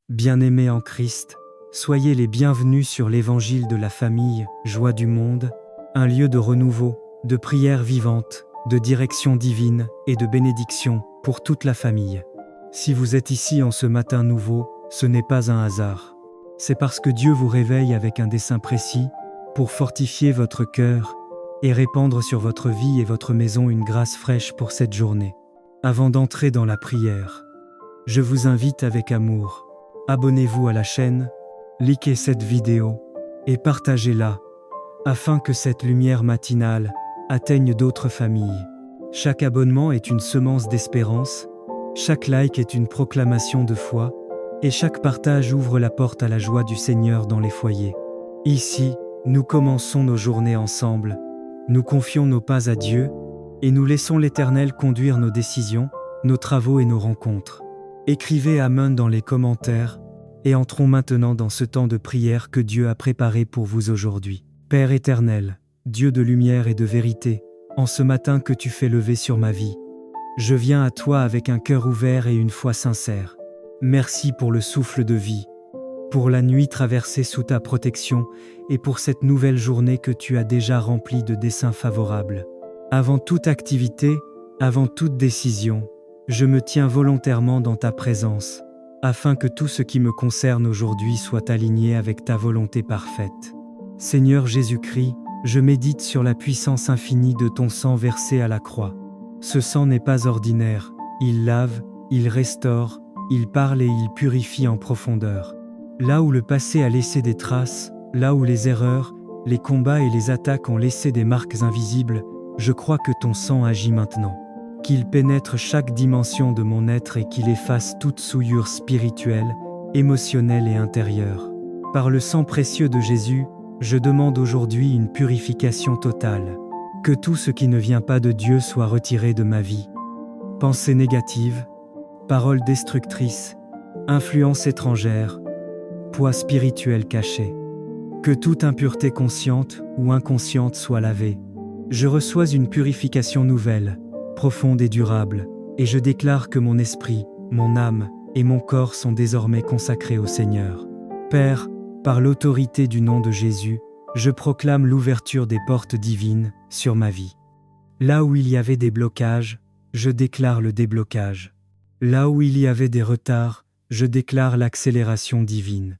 Bien-aimés en Christ, soyez les bienvenus sur l'Évangile de la famille, Joie du monde, un lieu de renouveau, de prière vivante, de direction divine et de bénédiction pour toute la famille. Si vous êtes ici en ce matin nouveau, ce n'est pas un hasard. C'est parce que Dieu vous réveille avec un dessein précis pour fortifier votre cœur et répandre sur votre vie et votre maison une grâce fraîche pour cette journée. Avant d'entrer dans la prière, je vous invite avec amour. Abonnez-vous à la chaîne, likez cette vidéo et partagez-la afin que cette lumière matinale atteigne d'autres familles. Chaque abonnement est une semence d'espérance, chaque like est une proclamation de foi et chaque partage ouvre la porte à la joie du Seigneur dans les foyers. Ici, nous commençons nos journées ensemble, nous confions nos pas à Dieu et nous laissons l'Éternel conduire nos décisions, nos travaux et nos rencontres. Écrivez Amen dans les commentaires et entrons maintenant dans ce temps de prière que Dieu a préparé pour vous aujourd'hui. Père éternel, Dieu de lumière et de vérité, en ce matin que tu fais lever sur ma vie, je viens à toi avec un cœur ouvert et une foi sincère. Merci pour le souffle de vie, pour la nuit traversée sous ta protection et pour cette nouvelle journée que tu as déjà remplie de desseins favorables. Avant toute activité, avant toute décision, je me tiens volontairement dans ta présence, afin que tout ce qui me concerne aujourd'hui soit aligné avec ta volonté parfaite. Seigneur Jésus-Christ, je médite sur la puissance infinie de ton sang versé à la croix. Ce sang n'est pas ordinaire, il lave, il restaure, il parle et il purifie en profondeur. Là où le passé a laissé des traces, là où les erreurs, les combats et les attaques ont laissé des marques invisibles, je crois que ton sang agit maintenant. Qu'il pénètre chaque dimension de mon être et qu'il efface toute souillure spirituelle, émotionnelle et intérieure. Par le sang précieux de Jésus, je demande aujourd'hui une purification totale. Que tout ce qui ne vient pas de Dieu soit retiré de ma vie. Pensées négatives, paroles destructrices, influences étrangères, poids spirituel caché. Que toute impureté consciente ou inconsciente soit lavée. Je reçois une purification nouvelle, profonde et durable, et je déclare que mon esprit, mon âme et mon corps sont désormais consacrés au Seigneur. Père, par l'autorité du nom de Jésus, je proclame l'ouverture des portes divines sur ma vie. Là où il y avait des blocages, je déclare le déblocage. Là où il y avait des retards, je déclare l'accélération divine.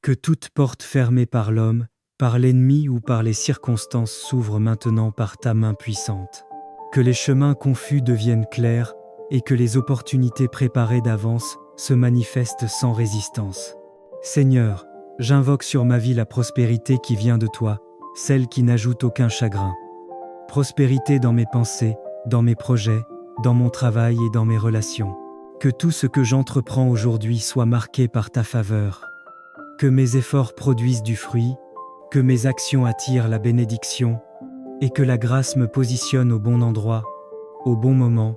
Que toute porte fermée par l'homme, par l'ennemi ou par les circonstances s'ouvre maintenant par ta main puissante. Que les chemins confus deviennent clairs et que les opportunités préparées d'avance se manifestent sans résistance. Seigneur, j'invoque sur ma vie la prospérité qui vient de toi, celle qui n'ajoute aucun chagrin. Prospérité dans mes pensées, dans mes projets, dans mon travail et dans mes relations. Que tout ce que j'entreprends aujourd'hui soit marqué par ta faveur. Que mes efforts produisent du fruit, que mes actions attirent la bénédiction, et que la grâce me positionne au bon endroit, au bon moment.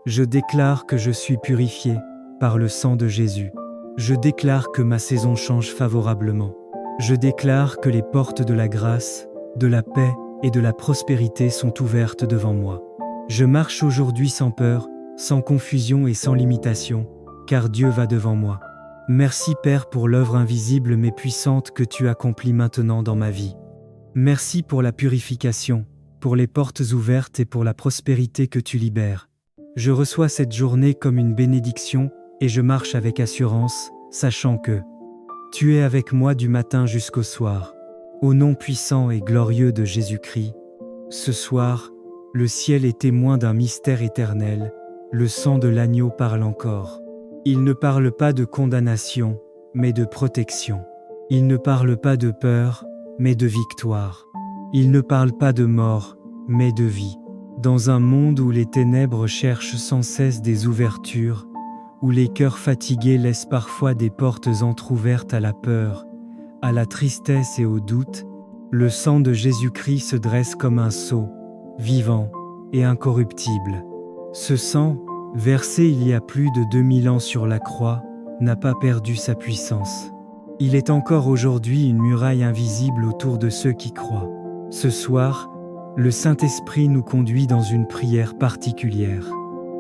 Je déclare que je suis purifié par le sang de Jésus. Je déclare que ma saison change favorablement. Je déclare que les portes de la grâce, de la paix et de la prospérité sont ouvertes devant moi. Je marche aujourd'hui sans peur, sans confusion et sans limitation, car Dieu va devant moi. Merci Père pour l'œuvre invisible mais puissante que tu accomplis maintenant dans ma vie. Merci pour la purification, pour les portes ouvertes et pour la prospérité que tu libères. Je reçois cette journée comme une bénédiction et je marche avec assurance, sachant que tu es avec moi du matin jusqu'au soir. Au nom puissant et glorieux de Jésus-Christ, ce soir, le ciel est témoin d'un mystère éternel, le sang de l'agneau parle encore. Il ne parle pas de condamnation, mais de protection. Il ne parle pas de peur, mais de victoire. Il ne parle pas de mort, mais de vie. Dans un monde où les ténèbres cherchent sans cesse des ouvertures, où les cœurs fatigués laissent parfois des portes entr'ouvertes à la peur, à la tristesse et au doute, le sang de Jésus-Christ se dresse comme un sceau, vivant et incorruptible. Ce sang, versé il y a plus de 2000 ans sur la croix, n'a pas perdu sa puissance. Il est encore aujourd'hui une muraille invisible autour de ceux qui croient. Ce soir, le Saint-Esprit nous conduit dans une prière particulière,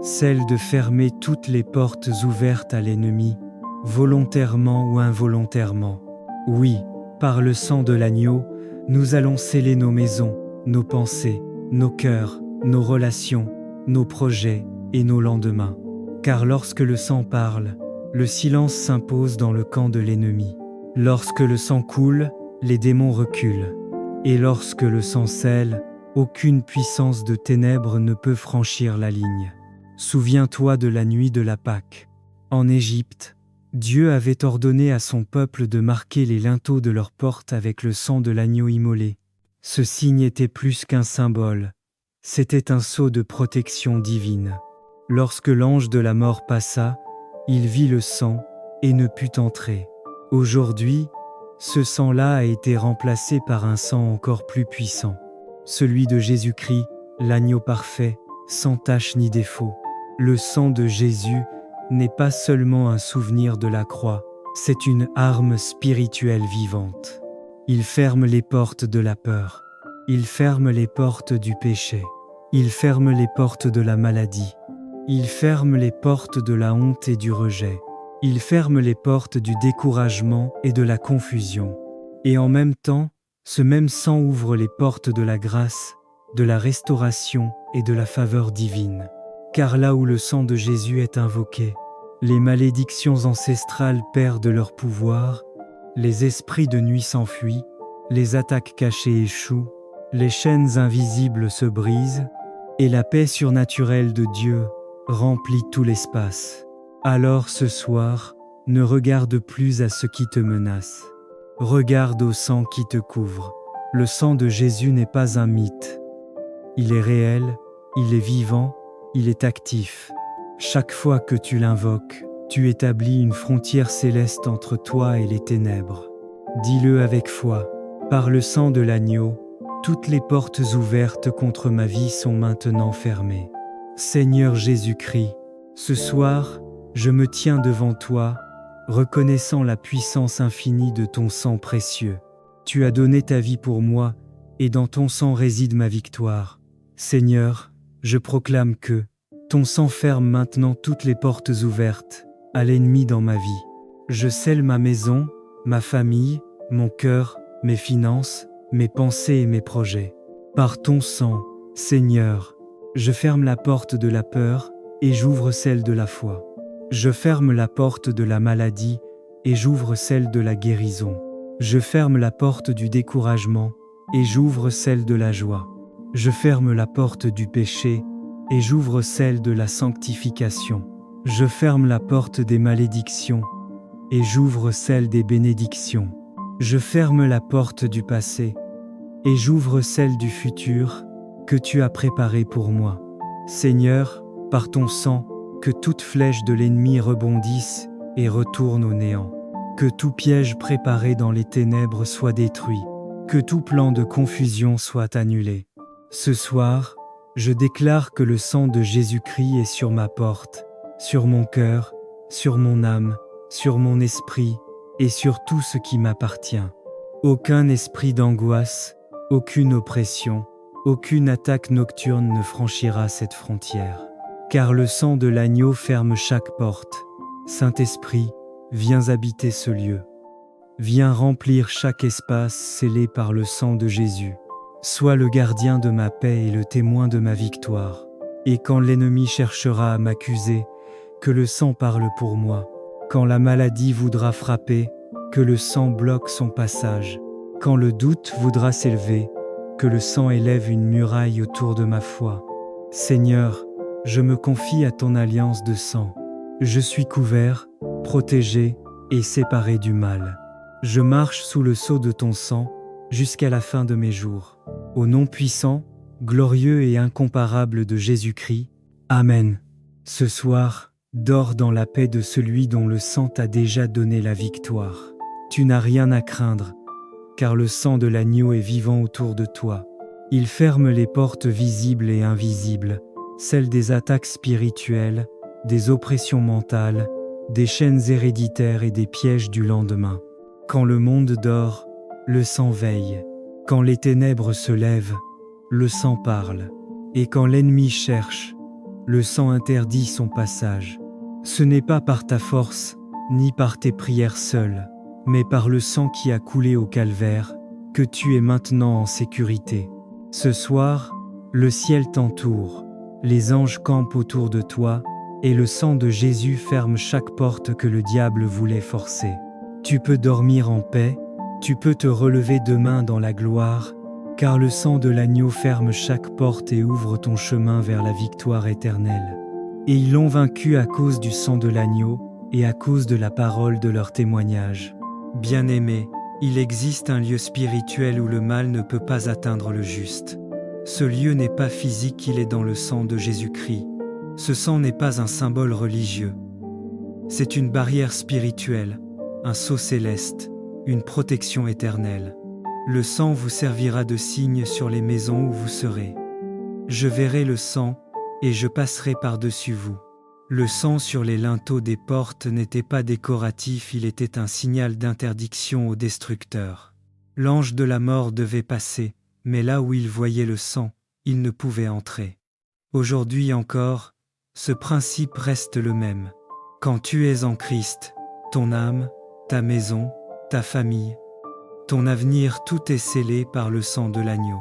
celle de fermer toutes les portes ouvertes à l'ennemi, volontairement ou involontairement. Oui, par le sang de l'agneau, nous allons sceller nos maisons, nos pensées, nos cœurs, nos relations, nos projets et nos lendemains. Car lorsque le sang parle, le silence s'impose dans le camp de l'ennemi. Lorsque le sang coule, les démons reculent. Et lorsque le sang scelle, aucune puissance de ténèbres ne peut franchir la ligne. Souviens-toi de la nuit de la Pâque. En Égypte, Dieu avait ordonné à son peuple de marquer les linteaux de leurs portes avec le sang de l'agneau immolé. Ce signe était plus qu'un symbole. C'était un sceau de protection divine. Lorsque l'ange de la mort passa, il vit le sang et ne put entrer. Aujourd'hui, ce sang-là a été remplacé par un sang encore plus puissant. Celui de Jésus-Christ, l'agneau parfait, sans tache ni défaut. Le sang de Jésus n'est pas seulement un souvenir de la croix, c'est une arme spirituelle vivante. Il ferme les portes de la peur. Il ferme les portes du péché. Il ferme les portes de la maladie. Il ferme les portes de la honte et du rejet. Il ferme les portes du découragement et de la confusion. Et en même temps, ce même sang ouvre les portes de la grâce, de la restauration et de la faveur divine. Car là où le sang de Jésus est invoqué, les malédictions ancestrales perdent leur pouvoir, les esprits de nuit s'enfuient, les attaques cachées échouent, les chaînes invisibles se brisent, et la paix surnaturelle de Dieu remplit tout l'espace. Alors ce soir, ne regarde plus à ce qui te menace. Regarde au sang qui te couvre. Le sang de Jésus n'est pas un mythe. Il est réel, il est vivant, il est actif. Chaque fois que tu l'invoques, tu établis une frontière céleste entre toi et les ténèbres. Dis-le avec foi. Par le sang de l'agneau, toutes les portes ouvertes contre ma vie sont maintenant fermées. Seigneur Jésus-Christ, ce soir, je me tiens devant toi, reconnaissant la puissance infinie de ton sang précieux. Tu as donné ta vie pour moi, et dans ton sang réside ma victoire. Seigneur, je proclame que ton sang ferme maintenant toutes les portes ouvertes à l'ennemi dans ma vie. Je scelle ma maison, ma famille, mon cœur, mes finances, mes pensées et mes projets. Par ton sang, Seigneur, je ferme la porte de la peur et j'ouvre celle de la foi. Je ferme la porte de la maladie et j'ouvre celle de la guérison. Je ferme la porte du découragement et j'ouvre celle de la joie. Je ferme la porte du péché et j'ouvre celle de la sanctification. Je ferme la porte des malédictions et j'ouvre celle des bénédictions. Je ferme la porte du passé et j'ouvre celle du futur que tu as préparé pour moi. Seigneur, par ton sang, que toute flèche de l'ennemi rebondisse et retourne au néant. Que tout piège préparé dans les ténèbres soit détruit. Que tout plan de confusion soit annulé. Ce soir, je déclare que le sang de Jésus-Christ est sur ma porte, sur mon cœur, sur mon âme, sur mon esprit et sur tout ce qui m'appartient. Aucun esprit d'angoisse, aucune oppression, aucune attaque nocturne ne franchira cette frontière. Car le sang de l'agneau ferme chaque porte. Saint-Esprit, viens habiter ce lieu. Viens remplir chaque espace scellé par le sang de Jésus. Sois le gardien de ma paix et le témoin de ma victoire. Et quand l'ennemi cherchera à m'accuser, que le sang parle pour moi. Quand la maladie voudra frapper, que le sang bloque son passage. Quand le doute voudra s'élever, que le sang élève une muraille autour de ma foi. Seigneur, je me confie à ton alliance de sang. Je suis couvert, protégé et séparé du mal. Je marche sous le sceau de ton sang jusqu'à la fin de mes jours. Au nom puissant, glorieux et incomparable de Jésus-Christ. Amen. Ce soir, dors dans la paix de celui dont le sang t'a déjà donné la victoire. Tu n'as rien à craindre, car le sang de l'agneau est vivant autour de toi. Il ferme les portes visibles et invisibles, celles des attaques spirituelles, des oppressions mentales, des chaînes héréditaires et des pièges du lendemain. Quand le monde dort, le sang veille. Quand les ténèbres se lèvent, le sang parle. Et quand l'ennemi cherche, le sang interdit son passage. Ce n'est pas par ta force, ni par tes prières seules, mais par le sang qui a coulé au calvaire, que tu es maintenant en sécurité. Ce soir, le ciel t'entoure, les anges campent autour de toi, et le sang de Jésus ferme chaque porte que le diable voulait forcer. Tu peux dormir en paix, tu peux te relever demain dans la gloire, car le sang de l'agneau ferme chaque porte et ouvre ton chemin vers la victoire éternelle. Et ils l'ont vaincu à cause du sang de l'agneau et à cause de la parole de leur témoignage. Bien-aimés, il existe un lieu spirituel où le mal ne peut pas atteindre le juste. Ce lieu n'est pas physique, il est dans le sang de Jésus-Christ. Ce sang n'est pas un symbole religieux. C'est une barrière spirituelle, un sceau céleste, une protection éternelle. Le sang vous servira de signe sur les maisons où vous serez. Je verrai le sang, et je passerai par-dessus vous. Le sang sur les linteaux des portes n'était pas décoratif, il était un signal d'interdiction aux destructeurs. L'ange de la mort devait passer, mais là où il voyait le sang, il ne pouvait entrer. Aujourd'hui encore, ce principe reste le même. Quand tu es en Christ, ton âme, ta maison, ta famille, ton avenir, tout est scellé par le sang de l'agneau.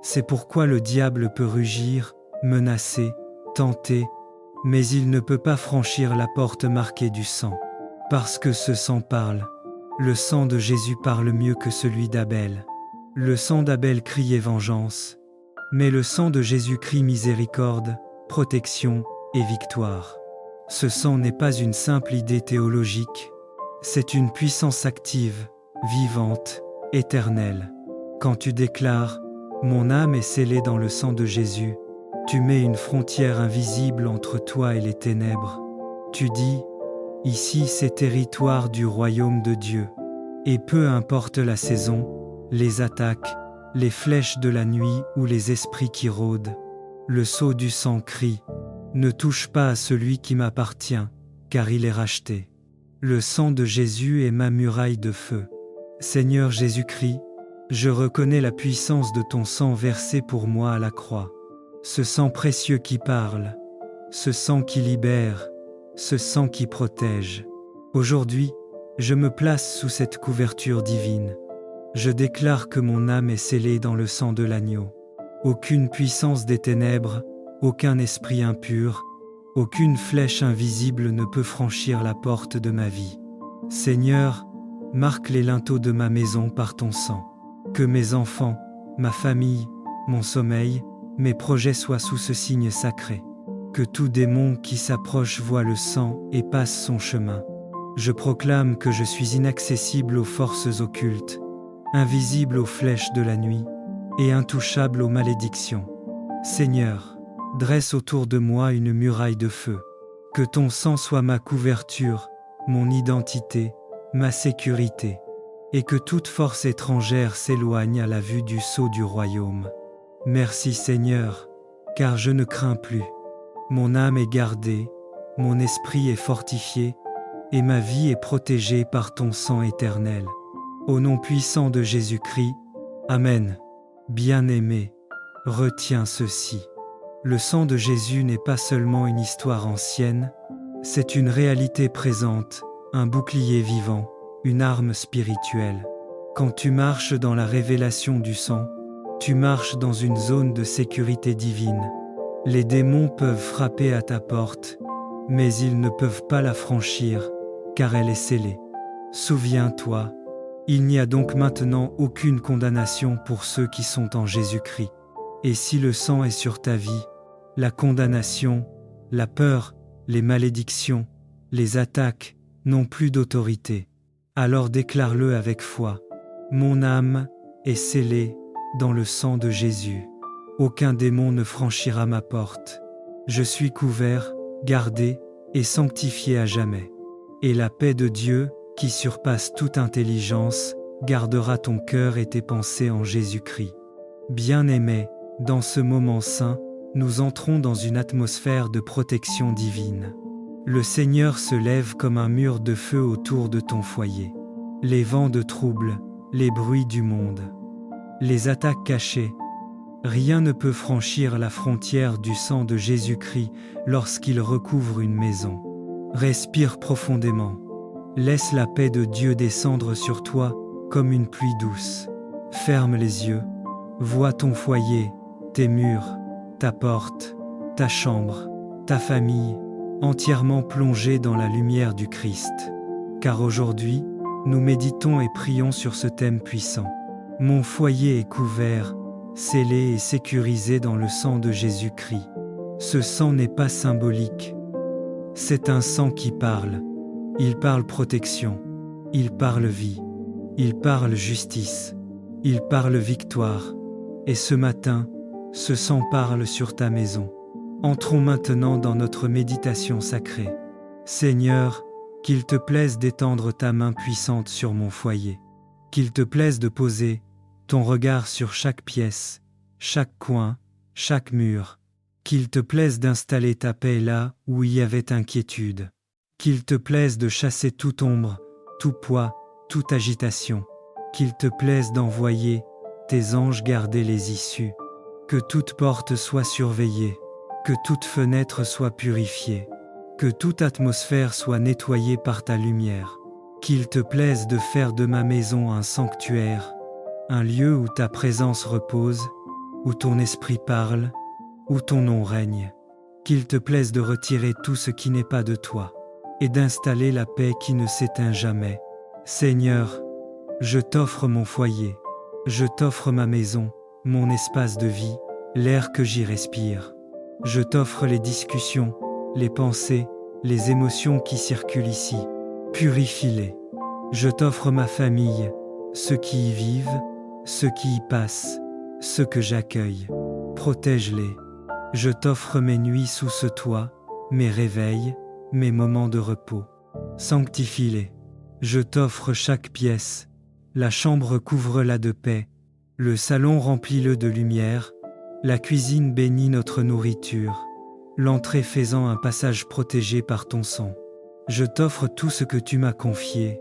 C'est pourquoi le diable peut rugir, menacer, tenter, mais il ne peut pas franchir la porte marquée du sang. Parce que ce sang parle. Le sang de Jésus parle mieux que celui d'Abel. Le sang d'Abel criait vengeance, mais le sang de Jésus crie miséricorde, protection et victoire. Ce sang n'est pas une simple idée théologique, c'est une puissance active, vivante, éternelle. Quand tu déclares « Mon âme est scellée dans le sang de Jésus », tu mets une frontière invisible entre toi et les ténèbres. Tu dis « Ici c'est territoire du royaume de Dieu ». Et peu importe la saison, les attaques, les flèches de la nuit ou les esprits qui rôdent, le sceau du sang crie « Ne touche pas à celui qui m'appartient, car il est racheté ». Le sang de Jésus est ma muraille de feu. Seigneur Jésus-Christ, je reconnais la puissance de ton sang versé pour moi à la croix. Ce sang précieux qui parle, ce sang qui libère, ce sang qui protège. Aujourd'hui, je me place sous cette couverture divine. Je déclare que mon âme est scellée dans le sang de l'agneau. Aucune puissance des ténèbres, aucun esprit impur, aucune flèche invisible ne peut franchir la porte de ma vie. Seigneur, marque les linteaux de ma maison par ton sang. Que mes enfants, ma famille, mon sommeil, mes projets soient sous ce signe sacré. Que tout démon qui s'approche voie le sang et passe son chemin. Je proclame que je suis inaccessible aux forces occultes, invisible aux flèches de la nuit et intouchable aux malédictions. Seigneur, dresse autour de moi une muraille de feu. Que ton sang soit ma couverture, mon identité, ma sécurité, et que toute force étrangère s'éloigne à la vue du sceau du royaume. Merci Seigneur, car je ne crains plus. Mon âme est gardée, mon esprit est fortifié, et ma vie est protégée par ton sang éternel. Au nom puissant de Jésus-Christ, Amen. Bien-aimé, retiens ceci. Le sang de Jésus n'est pas seulement une histoire ancienne, c'est une réalité présente, un bouclier vivant, une arme spirituelle. Quand tu marches dans la révélation du sang, tu marches dans une zone de sécurité divine. Les démons peuvent frapper à ta porte, mais ils ne peuvent pas la franchir, car elle est scellée. Souviens-toi, il n'y a donc maintenant aucune condamnation pour ceux qui sont en Jésus-Christ. Et si le sang est sur ta vie, la condamnation, la peur, les malédictions, les attaques n'ont plus d'autorité. Alors déclare-le avec foi. Mon âme est scellée dans le sang de Jésus. Aucun démon ne franchira ma porte. Je suis couvert, gardé et sanctifié à jamais. Et la paix de Dieu, qui surpasse toute intelligence, gardera ton cœur et tes pensées en Jésus-Christ. Bien-aimé, dans ce moment saint, nous entrons dans une atmosphère de protection divine. Le Seigneur se lève comme un mur de feu autour de ton foyer. Les vents de trouble, les bruits du monde, les attaques cachées, rien ne peut franchir la frontière du sang de Jésus-Christ lorsqu'il recouvre une maison. Respire profondément. Laisse la paix de Dieu descendre sur toi comme une pluie douce. Ferme les yeux. Vois ton foyer, tes murs, ta porte, ta chambre, ta famille, entièrement plongée dans la lumière du Christ. Car aujourd'hui, nous méditons et prions sur ce thème puissant. Mon foyer est couvert, scellé et sécurisé dans le sang de Jésus-Christ. Ce sang n'est pas symbolique. C'est un sang qui parle. Il parle protection. Il parle vie. Il parle justice. Il parle victoire. Et ce matin, ce sang parle sur ta maison. Entrons maintenant dans notre méditation sacrée. Seigneur, qu'il te plaise d'étendre ta main puissante sur mon foyer. Qu'il te plaise de poser ton regard sur chaque pièce, chaque coin, chaque mur. Qu'il te plaise d'installer ta paix là où il y avait inquiétude. Qu'il te plaise de chasser toute ombre, tout poids, toute agitation. Qu'il te plaise d'envoyer tes anges garder les issues. Que toute porte soit surveillée. Que toute fenêtre soit purifiée. Que toute atmosphère soit nettoyée par ta lumière. Qu'il te plaise de faire de ma maison un sanctuaire, un lieu où ta présence repose, où ton esprit parle, où ton nom règne. Qu'il te plaise de retirer tout ce qui n'est pas de toi, et d'installer la paix qui ne s'éteint jamais. Seigneur, je t'offre mon foyer, je t'offre ma maison, mon espace de vie, l'air que j'y respire. Je t'offre les discussions, les pensées, les émotions qui circulent ici. Purifie-les. Je t'offre ma famille, ceux qui y vivent, ceux qui y passent, ceux que j'accueille. Protège-les. Je t'offre mes nuits sous ce toit, mes réveils, mes moments de repos. Sanctifie-les. Je t'offre chaque pièce. La chambre couvre-la de paix. Le salon remplis-le de lumière. La cuisine bénit notre nourriture. L'entrée faisant un passage protégé par ton sang. Je t'offre tout ce que tu m'as confié.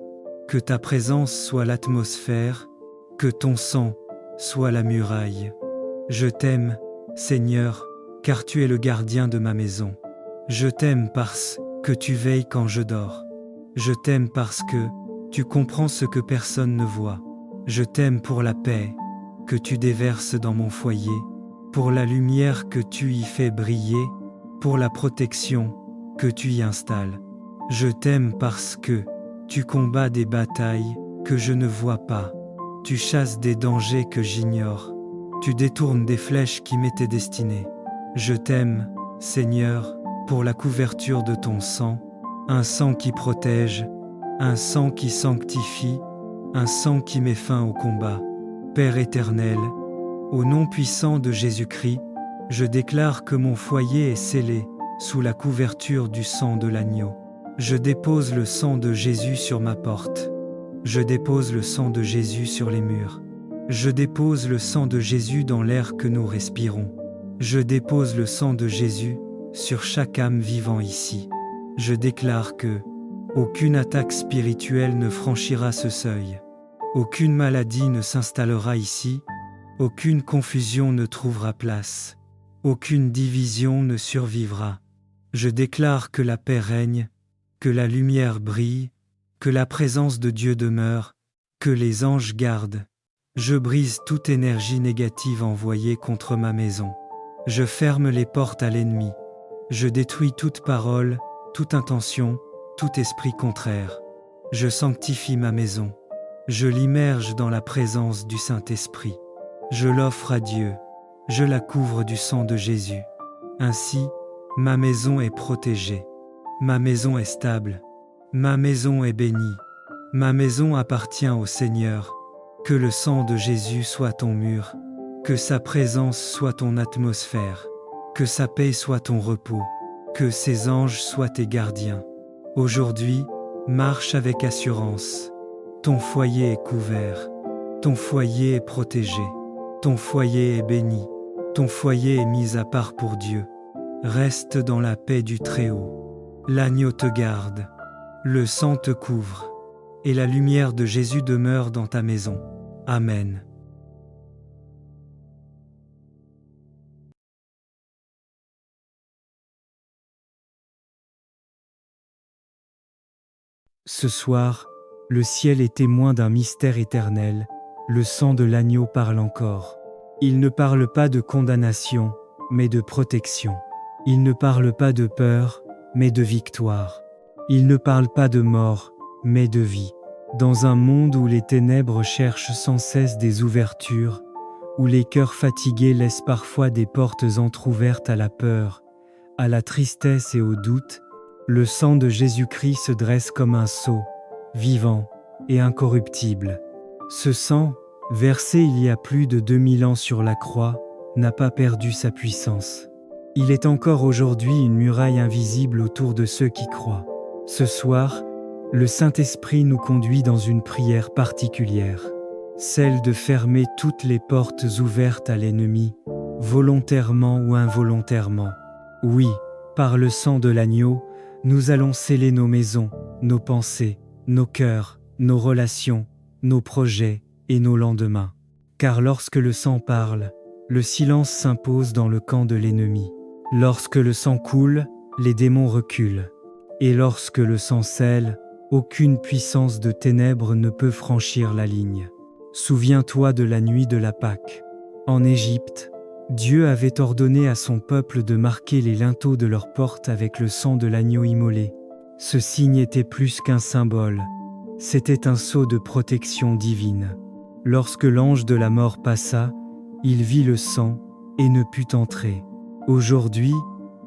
Que ta présence soit l'atmosphère. Que ton sang soit la muraille. Je t'aime, Seigneur, car tu es le gardien de ma maison. Je t'aime parce que tu veilles quand je dors. Je t'aime parce que tu comprends ce que personne ne voit. Je t'aime pour la paix que tu déverses dans mon foyer, pour la lumière que tu y fais briller, pour la protection que tu y installes. Je t'aime parce que tu combats des batailles que je ne vois pas. Tu chasses des dangers que j'ignore. Tu détournes des flèches qui m'étaient destinées. Je t'aime, Seigneur, pour la couverture de ton sang, un sang qui protège, un sang qui sanctifie, un sang qui met fin au combat. Père éternel, au nom puissant de Jésus-Christ, je déclare que mon foyer est scellé sous la couverture du sang de l'agneau. Je dépose le sang de Jésus sur ma porte. Je dépose le sang de Jésus sur les murs. Je dépose le sang de Jésus dans l'air que nous respirons. Je dépose le sang de Jésus sur chaque âme vivant ici. Je déclare que aucune attaque spirituelle ne franchira ce seuil. Aucune maladie ne s'installera ici. Aucune confusion ne trouvera place. Aucune division ne survivra. Je déclare que la paix règne, que la lumière brille, que la présence de Dieu demeure, que les anges gardent. Je brise toute énergie négative envoyée contre ma maison. Je ferme les portes à l'ennemi. Je détruis toute parole, toute intention, tout esprit contraire. Je sanctifie ma maison. Je l'immerge dans la présence du Saint-Esprit. Je l'offre à Dieu. Je la couvre du sang de Jésus. Ainsi, ma maison est protégée. Ma maison est stable. Ma maison est bénie. Ma maison appartient au Seigneur. Que le sang de Jésus soit ton mur. Que sa présence soit ton atmosphère. Que sa paix soit ton repos. Que ses anges soient tes gardiens. Aujourd'hui, marche avec assurance. Ton foyer est couvert. Ton foyer est protégé. Ton foyer est béni. Ton foyer est mis à part pour Dieu. Reste dans la paix du Très-Haut. L'agneau te garde. Le sang te couvre. Et la lumière de Jésus demeure dans ta maison. Amen. Ce soir, le ciel est témoin d'un mystère éternel, le sang de l'agneau parle encore. Il ne parle pas de condamnation, mais de protection. Il ne parle pas de peur, mais de victoire. Il ne parle pas de mort, mais de vie. Dans un monde où les ténèbres cherchent sans cesse des ouvertures, où les cœurs fatigués laissent parfois des portes entr'ouvertes à la peur, à la tristesse et au doute, le sang de Jésus-Christ se dresse comme un sceau, vivant et incorruptible. Ce sang, versé il y a plus de 2000 ans sur la croix, n'a pas perdu sa puissance. Il est encore aujourd'hui une muraille invisible autour de ceux qui croient. Ce soir, le Saint-Esprit nous conduit dans une prière particulière, celle de fermer toutes les portes ouvertes à l'ennemi, volontairement ou involontairement. Oui, par le sang de l'agneau, nous allons sceller nos maisons, nos pensées, nos cœurs, nos relations, nos projets et nos lendemains. Car lorsque le sang parle, le silence s'impose dans le camp de l'ennemi. Lorsque le sang coule, les démons reculent. Et lorsque le sang scelle, aucune puissance de ténèbres ne peut franchir la ligne. Souviens-toi de la nuit de la Pâque. En Égypte, Dieu avait ordonné à son peuple de marquer les linteaux de leurs portes avec le sang de l'agneau immolé. Ce signe était plus qu'un symbole, c'était un sceau de protection divine. Lorsque l'ange de la mort passa, il vit le sang et ne put entrer. Aujourd'hui,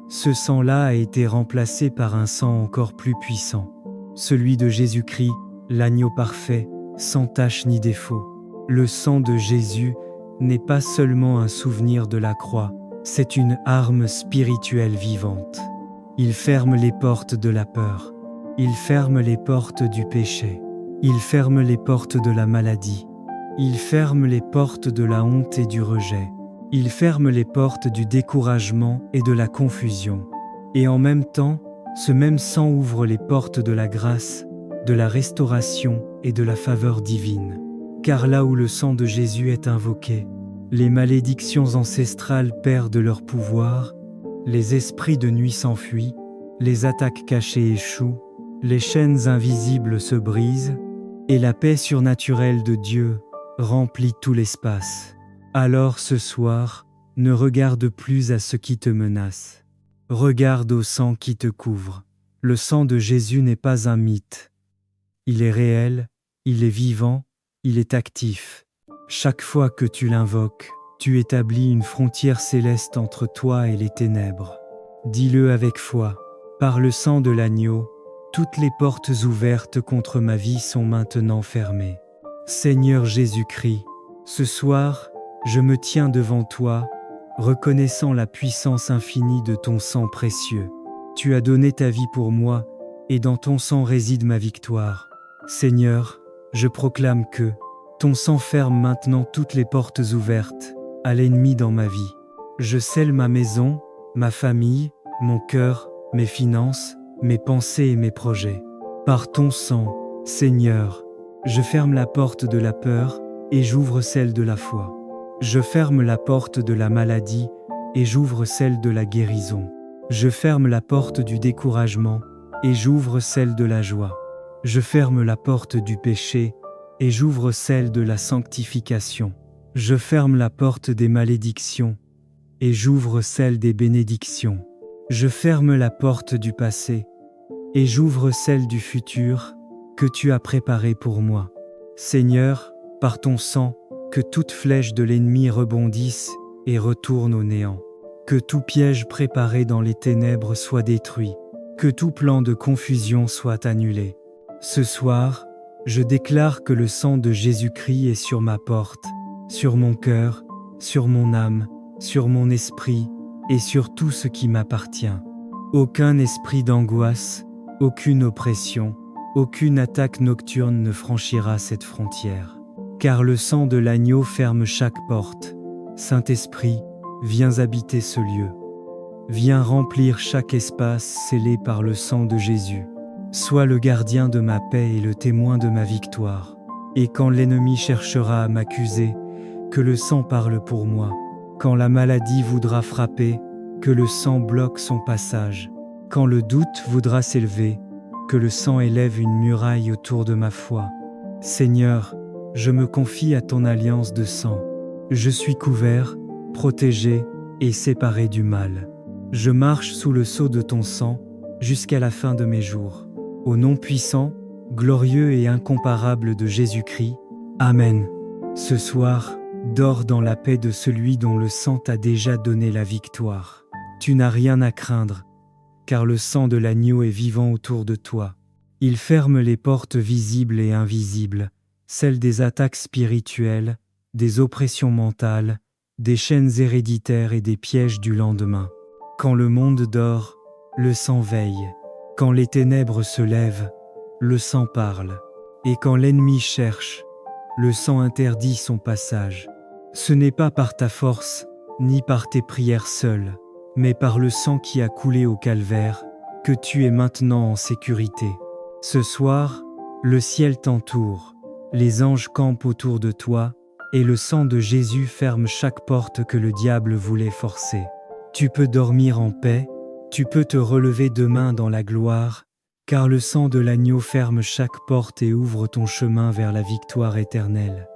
ce sang-là a été remplacé par un sang encore plus puissant, celui de Jésus-Christ, l'agneau parfait, sans tache ni défaut. Le sang de Jésus n'est pas seulement un souvenir de la croix, c'est une arme spirituelle vivante. Il ferme les portes de la peur, il ferme les portes du péché, il ferme les portes de la maladie, il ferme les portes de la honte et du rejet, il ferme les portes du découragement et de la confusion. Et en même temps, ce même sang ouvre les portes de la grâce, de la restauration et de la faveur divine. Car là où le sang de Jésus est invoqué, les malédictions ancestrales perdent leur pouvoir, les esprits de nuit s'enfuient, les attaques cachées échouent, les chaînes invisibles se brisent, et la paix surnaturelle de Dieu remplit tout l'espace. Alors ce soir, ne regarde plus à ce qui te menace. Regarde au sang qui te couvre. Le sang de Jésus n'est pas un mythe. Il est réel, il est vivant, il est actif. Chaque fois que tu l'invoques, tu établis une frontière céleste entre toi et les ténèbres. Dis-le avec foi. Par le sang de l'agneau, toutes les portes ouvertes contre ma vie sont maintenant fermées. Seigneur Jésus-Christ, ce soir, je me tiens devant toi, reconnaissant la puissance infinie de ton sang précieux. Tu as donné ta vie pour moi, et dans ton sang réside ma victoire. Seigneur, je proclame que ton sang ferme maintenant toutes les portes ouvertes à l'ennemi dans ma vie. Je scelle ma maison, ma famille, mon cœur, mes finances, mes pensées et mes projets. Par ton sang, Seigneur, je ferme la porte de la peur et j'ouvre celle de la foi. Je ferme la porte de la maladie et j'ouvre celle de la guérison. Je ferme la porte du découragement et j'ouvre celle de la joie. Je ferme la porte du péché et j'ouvre celle de la sanctification. Je ferme la porte des malédictions et j'ouvre celle des bénédictions. Je ferme la porte du passé et j'ouvre celle du futur que tu as préparé pour moi. Seigneur, par ton sang, que toute flèche de l'ennemi rebondisse et retourne au néant. Que tout piège préparé dans les ténèbres soit détruit. Que tout plan de confusion soit annulé. Ce soir, je déclare que le sang de Jésus-Christ est sur ma porte, sur mon cœur, sur mon âme, sur mon esprit et sur tout ce qui m'appartient. Aucun esprit d'angoisse, aucune oppression, aucune attaque nocturne ne franchira cette frontière. Car le sang de l'agneau ferme chaque porte. Saint-Esprit, viens habiter ce lieu. Viens remplir chaque espace scellé par le sang de Jésus. Sois le gardien de ma paix et le témoin de ma victoire. Et quand l'ennemi cherchera à m'accuser, que le sang parle pour moi. Quand la maladie voudra frapper, que le sang bloque son passage. Quand le doute voudra s'élever, que le sang élève une muraille autour de ma foi. Seigneur, je me confie à ton alliance de sang. Je suis couvert, protégé et séparé du mal. Je marche sous le sceau de ton sang jusqu'à la fin de mes jours. Au nom puissant, glorieux et incomparable de Jésus-Christ. Amen. Ce soir, dors dans la paix de celui dont le sang t'a déjà donné la victoire. Tu n'as rien à craindre, car le sang de l'agneau est vivant autour de toi. Il ferme les portes visibles et invisibles, celles des attaques spirituelles, des oppressions mentales, des chaînes héréditaires et des pièges du lendemain. Quand le monde dort, le sang veille. Quand les ténèbres se lèvent, le sang parle. Et quand l'ennemi cherche, le sang interdit son passage. Ce n'est pas par ta force, ni par tes prières seules, mais par le sang qui a coulé au calvaire, que tu es maintenant en sécurité. Ce soir, le ciel t'entoure, les anges campent autour de toi, et le sang de Jésus ferme chaque porte que le diable voulait forcer. Tu peux dormir en paix, tu peux te relever demain dans la gloire, car le sang de l'agneau ferme chaque porte et ouvre ton chemin vers la victoire éternelle.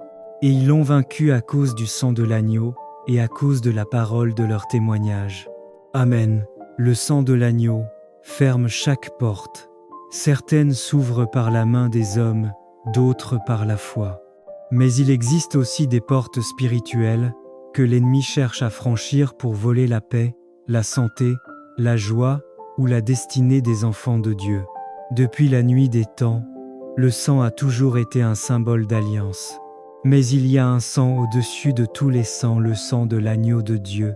Et ils l'ont vaincu à cause du sang de l'agneau et à cause de la parole de leur témoignage. Amen. Le sang de l'agneau ferme chaque porte. Certaines s'ouvrent par la main des hommes, d'autres par la foi. Mais il existe aussi des portes spirituelles que l'ennemi cherche à franchir pour voler la paix, la santé, la joie ou la destinée des enfants de Dieu. Depuis la nuit des temps, le sang a toujours été un symbole d'alliance. Mais il y a un sang au-dessus de tous les sangs, le sang de l'agneau de Dieu.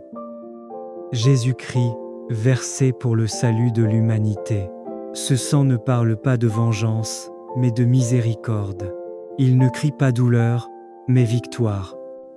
Jésus-Christ, versé pour le salut de l'humanité. Ce sang ne parle pas de vengeance, mais de miséricorde. Il ne crie pas douleur, mais victoire.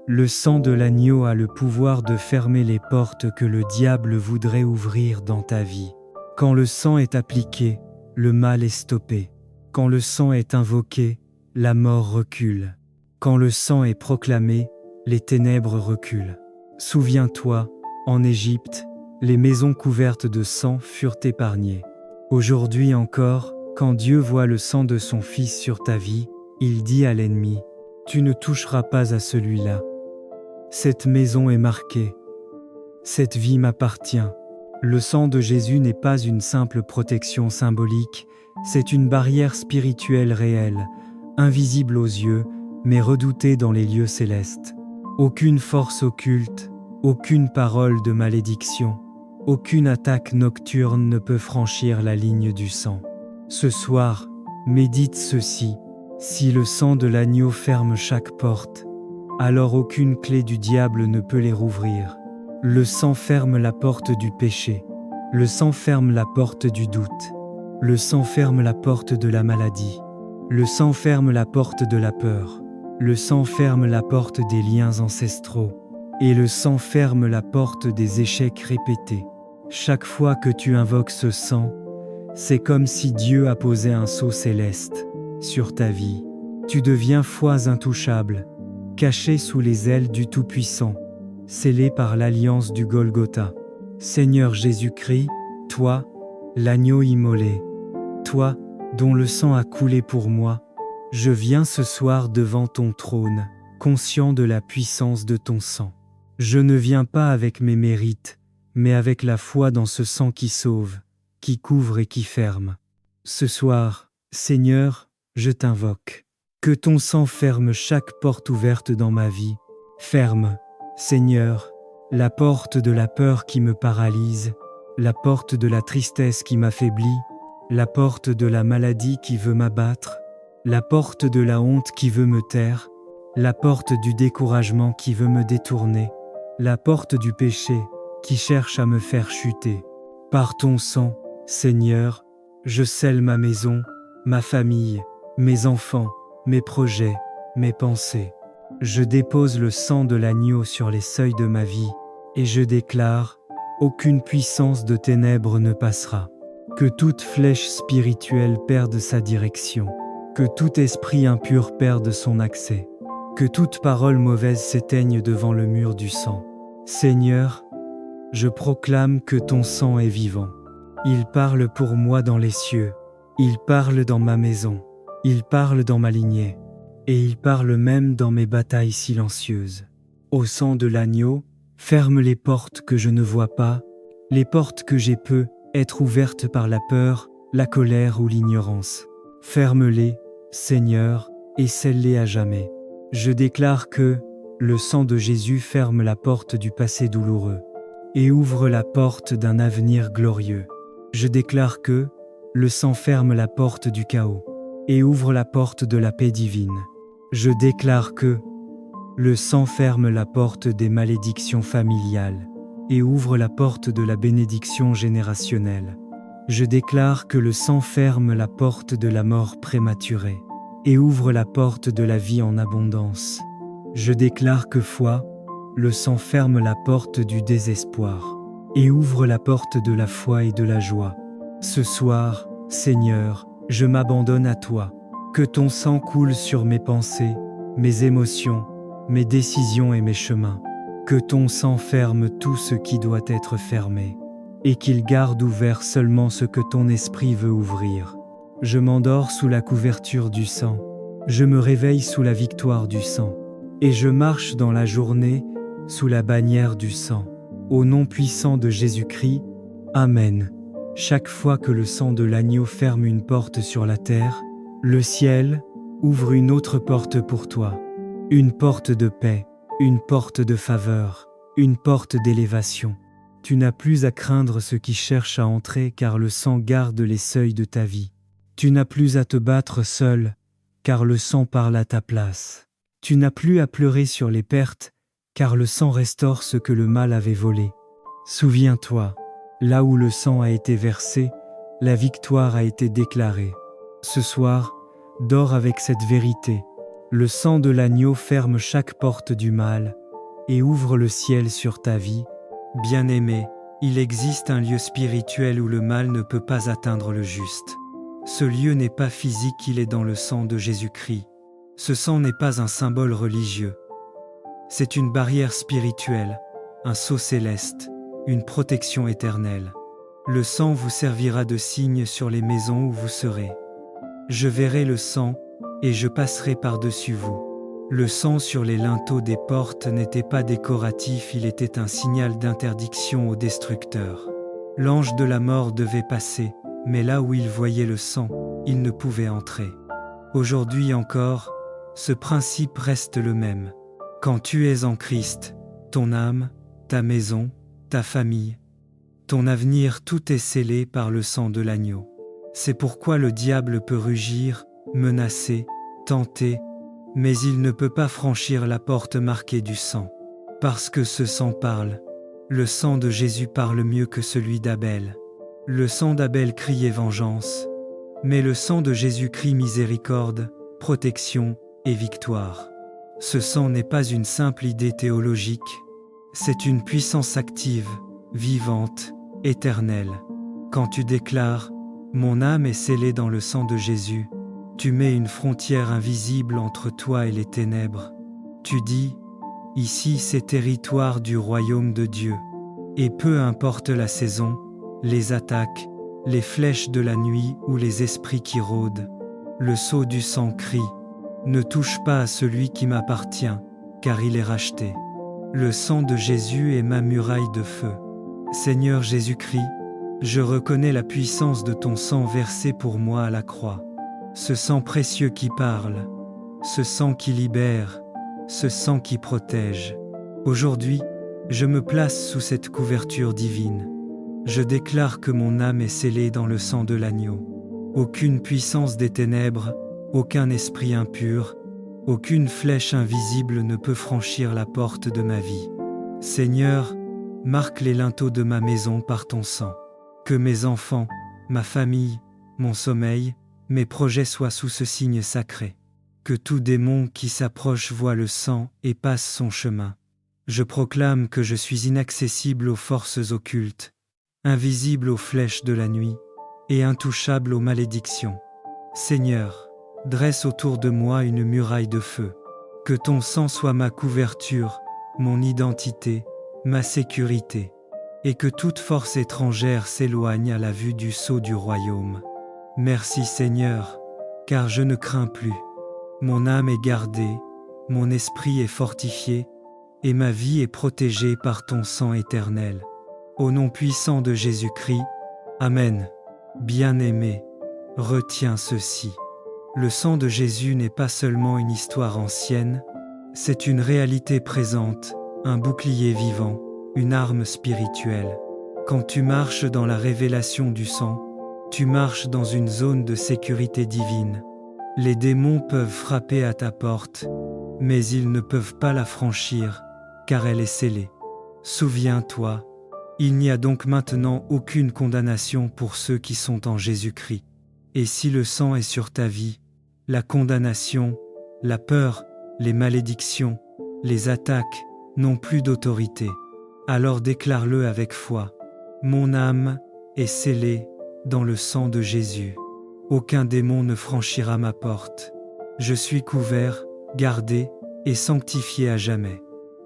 Le sang de l'agneau a le pouvoir de fermer les portes que le diable voudrait ouvrir dans ta vie. Quand le sang est appliqué, le mal est stoppé. Quand le sang est invoqué, la mort recule. Quand le sang est proclamé, les ténèbres reculent. Souviens-toi, en Égypte, les maisons couvertes de sang furent épargnées. Aujourd'hui encore, quand Dieu voit le sang de son Fils sur ta vie, il dit à l'ennemi, « Tu ne toucheras pas à celui-là. Cette maison est marquée. Cette vie m'appartient. » Le sang de Jésus n'est pas une simple protection symbolique, c'est une barrière spirituelle réelle, invisible aux yeux, mais redoutée dans les lieux célestes. Aucune force occulte, aucune parole de malédiction, aucune attaque nocturne ne peut franchir la ligne du sang. Ce soir, médite ceci, si le sang de l'agneau ferme chaque porte, alors aucune clé du diable ne peut les rouvrir. Le sang ferme la porte du péché. Le sang ferme la porte du doute. Le sang ferme la porte de la maladie. Le sang ferme la porte de la peur. Le sang ferme la porte des liens ancestraux. Et le sang ferme la porte des échecs répétés. Chaque fois que tu invoques ce sang, c'est comme si Dieu apposait un sceau céleste sur ta vie. Tu deviens foi intouchable, caché sous les ailes du Tout-Puissant, scellé par l'alliance du Golgotha. Seigneur Jésus-Christ, toi, l'agneau immolé, toi, dont le sang a coulé pour moi, je viens ce soir devant ton trône, conscient de la puissance de ton sang. Je ne viens pas avec mes mérites, mais avec la foi dans ce sang qui sauve, qui couvre et qui ferme. Ce soir, Seigneur, je t'invoque. Que ton sang ferme chaque porte ouverte dans ma vie. Ferme, Seigneur, la porte de la peur qui me paralyse, la porte de la tristesse qui m'affaiblit, la porte de la maladie qui veut m'abattre, la porte de la honte qui veut me taire, la porte du découragement qui veut me détourner, la porte du péché qui cherche à me faire chuter. Par ton sang, Seigneur, je scelle ma maison, ma famille, mes enfants, mes projets, mes pensées. Je dépose le sang de l'agneau sur les seuils de ma vie, et je déclare, aucune puissance de ténèbres ne passera. Que toute flèche spirituelle perde sa direction, que tout esprit impur perde son accès, que toute parole mauvaise s'éteigne devant le mur du sang. Seigneur, je proclame que ton sang est vivant. Il parle pour moi dans les cieux, Il parle dans ma maison, il parle dans ma lignée, et il parle même dans mes batailles silencieuses. Au sang de l'agneau, ferme les portes que je ne vois pas, les portes que j'ai peu être ouvertes par la peur, la colère ou l'ignorance. Ferme-les, Seigneur, et scelle-les à jamais. Je déclare que le sang de Jésus ferme la porte du passé douloureux et ouvre la porte d'un avenir glorieux. Je déclare que le sang ferme la porte du chaos et ouvre la porte de la paix divine. Je déclare que le sang ferme la porte des malédictions familiales et ouvre la porte de la bénédiction générationnelle. Je déclare que le sang ferme la porte de la mort prématurée et ouvre la porte de la vie en abondance. Je déclare que foi, le sang ferme la porte du désespoir et ouvre la porte de la foi et de la joie. Ce soir, Seigneur, je m'abandonne à toi. Que ton sang coule sur mes pensées, mes émotions, mes décisions et mes chemins. Que ton sang ferme tout ce qui doit être fermé, et qu'il garde ouvert seulement ce que ton esprit veut ouvrir. Je m'endors sous la couverture du sang, je me réveille sous la victoire du sang, et je marche dans la journée sous la bannière du sang. Au nom puissant de Jésus-Christ, Amen. Chaque fois que le sang de l'agneau ferme une porte sur la terre, le ciel ouvre une autre porte pour toi. Une porte de paix, une porte de faveur, une porte d'élévation. Tu n'as plus à craindre ceux qui cherchent à entrer car le sang garde les seuils de ta vie. Tu n'as plus à te battre seul car le sang parle à ta place. Tu n'as plus à pleurer sur les pertes car le sang restaure ce que le mal avait volé. Souviens-toi, là où le sang a été versé, la victoire a été déclarée. Ce soir, dors avec cette vérité. Le sang de l'agneau ferme chaque porte du mal et ouvre le ciel sur ta vie. Bien-aimé, il existe un lieu spirituel où le mal ne peut pas atteindre le juste. Ce lieu n'est pas physique, il est dans le sang de Jésus-Christ. Ce sang n'est pas un symbole religieux. C'est une barrière spirituelle, un sceau céleste, une protection éternelle. Le sang vous servira de signe sur les maisons où vous serez. Je verrai le sang et je passerai par-dessus vous. Le sang sur les linteaux des portes n'était pas décoratif, il était un signal d'interdiction aux destructeurs. L'ange de la mort devait passer, mais là où il voyait le sang, il ne pouvait entrer. Aujourd'hui encore, ce principe reste le même. Quand tu es en Christ, ton âme, ta maison, ta famille, ton avenir, tout est scellé par le sang de l'agneau. C'est pourquoi le diable peut rugir, menacer, tenter, mais il ne peut pas franchir la porte marquée du sang. Parce que ce sang parle. Le sang de Jésus parle mieux que celui d'Abel. Le sang d'Abel criait vengeance, mais le sang de Jésus crie miséricorde, protection et victoire. Ce sang n'est pas une simple idée théologique, c'est une puissance active, vivante, éternelle. Quand tu déclares « Mon âme est scellée dans le sang de Jésus », tu mets une frontière invisible entre toi et les ténèbres. Tu dis « Ici c'est territoire du royaume de Dieu ». Et peu importe la saison, les attaques, les flèches de la nuit ou les esprits qui rôdent, le sceau du sang crie « Ne touche pas à celui qui m'appartient, car il est racheté ». Le sang de Jésus est ma muraille de feu. Seigneur Jésus-Christ, je reconnais la puissance de ton sang versé pour moi à la croix. Ce sang précieux qui parle, ce sang qui libère, ce sang qui protège. Aujourd'hui, je me place sous cette couverture divine. Je déclare que mon âme est scellée dans le sang de l'agneau. Aucune puissance des ténèbres, aucun esprit impur, aucune flèche invisible ne peut franchir la porte de ma vie. Seigneur, marque les linteaux de ma maison par ton sang. Que mes enfants, ma famille, mon sommeil, mes projets soient sous ce signe sacré. Que tout démon qui s'approche voie le sang et passe son chemin. Je proclame que je suis inaccessible aux forces occultes, invisible aux flèches de la nuit et intouchable aux malédictions. Seigneur, dresse autour de moi une muraille de feu. Que ton sang soit ma couverture, mon identité, ma sécurité, et que toute force étrangère s'éloigne à la vue du sceau du royaume. Merci Seigneur, car je ne crains plus. Mon âme est gardée, mon esprit est fortifié, et ma vie est protégée par ton sang éternel. Au nom puissant de Jésus-Christ, Amen. Bien-aimé, retiens ceci. Le sang de Jésus n'est pas seulement une histoire ancienne, c'est une réalité présente, un bouclier vivant, une arme spirituelle. Quand tu marches dans la révélation du sang, tu marches dans une zone de sécurité divine. Les démons peuvent frapper à ta porte, mais ils ne peuvent pas la franchir, car elle est scellée. Souviens-toi, il n'y a donc maintenant aucune condamnation pour ceux qui sont en Jésus-Christ. Et si le sang est sur ta vie, la condamnation, la peur, les malédictions, les attaques n'ont plus d'autorité. Alors déclare-le avec foi. Mon âme est scellée dans le sang de Jésus. Aucun démon ne franchira ma porte. Je suis couvert, gardé et sanctifié à jamais.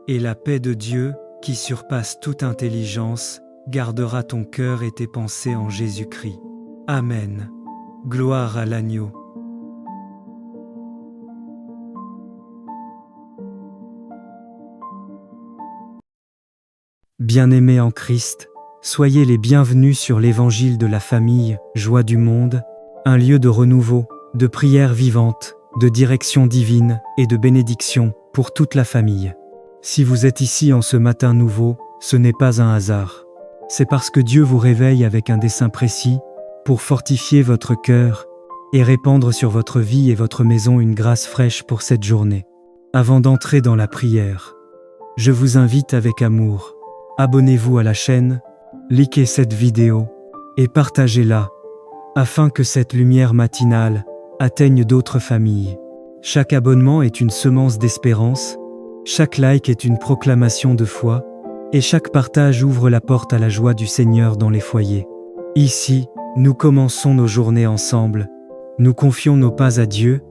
Et la paix de Dieu, qui surpasse toute intelligence, gardera ton cœur et tes pensées en Jésus-Christ. Amen. Gloire à l'agneau. Bien-aimés en Christ, soyez les bienvenus sur l'Évangile de la famille, Joie du monde, un lieu de renouveau, de prière vivante, de direction divine et de bénédiction pour toute la famille. Si vous êtes ici en ce matin nouveau, ce n'est pas un hasard. C'est parce que Dieu vous réveille avec un dessein précis pour fortifier votre cœur et répandre sur votre vie et votre maison une grâce fraîche pour cette journée. Avant d'entrer dans la prière, je vous invite avec amour. Abonnez-vous à la chaîne, likez cette vidéo et partagez-la afin que cette lumière matinale atteigne d'autres familles. Chaque abonnement est une semence d'espérance, chaque like est une proclamation de foi et chaque partage ouvre la porte à la joie du Seigneur dans les foyers. Ici, nous commençons nos journées ensemble, nous confions nos pas à Dieu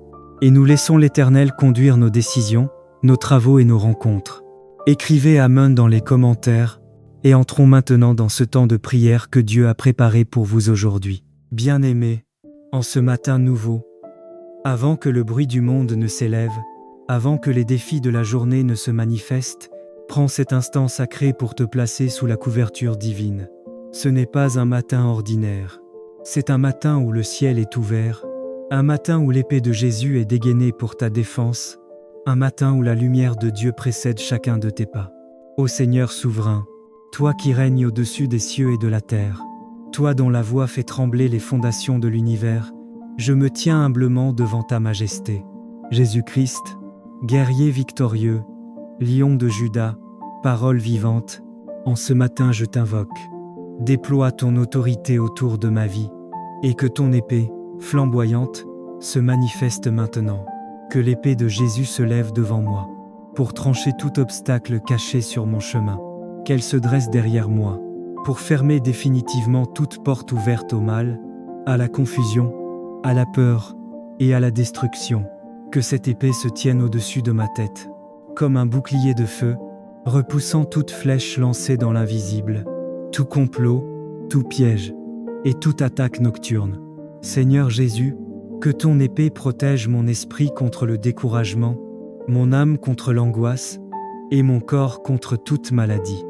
et nous laissons l'Éternel conduire nos décisions, nos travaux et nos rencontres. Écrivez Amen dans les commentaires et entrons maintenant dans ce temps de prière que Dieu a préparé pour vous aujourd'hui. Bien-aimés, en ce matin nouveau, avant que le bruit du monde ne s'élève, avant que les défis de la journée ne se manifestent, prends cet instant sacré pour te placer sous la couverture divine. Ce n'est pas un matin ordinaire. C'est un matin où le ciel est ouvert, un matin où l'épée de Jésus est dégainée pour ta défense, un matin où la lumière de Dieu précède chacun de tes pas. Ô Seigneur souverain, toi qui règnes au-dessus des cieux et de la terre, toi dont la voix fait trembler les fondations de l'univers, je me tiens humblement devant ta majesté. Jésus-Christ, guerrier victorieux, lion de Juda, parole vivante, en ce matin je t'invoque. Déploie ton autorité autour de ma vie, et que ton épée, flamboyante, se manifeste maintenant. Que l'épée de Jésus se lève devant moi, pour trancher tout obstacle caché sur mon chemin. Qu'elle se dresse derrière moi, pour fermer définitivement toute porte ouverte au mal, à la confusion, à la peur et à la destruction. Que cette épée se tienne au-dessus de ma tête, comme un bouclier de feu, repoussant toute flèche lancée dans l'invisible, tout complot, tout piège et toute attaque nocturne. Seigneur Jésus, que ton épée protège mon esprit contre le découragement, mon âme contre l'angoisse et mon corps contre toute maladie.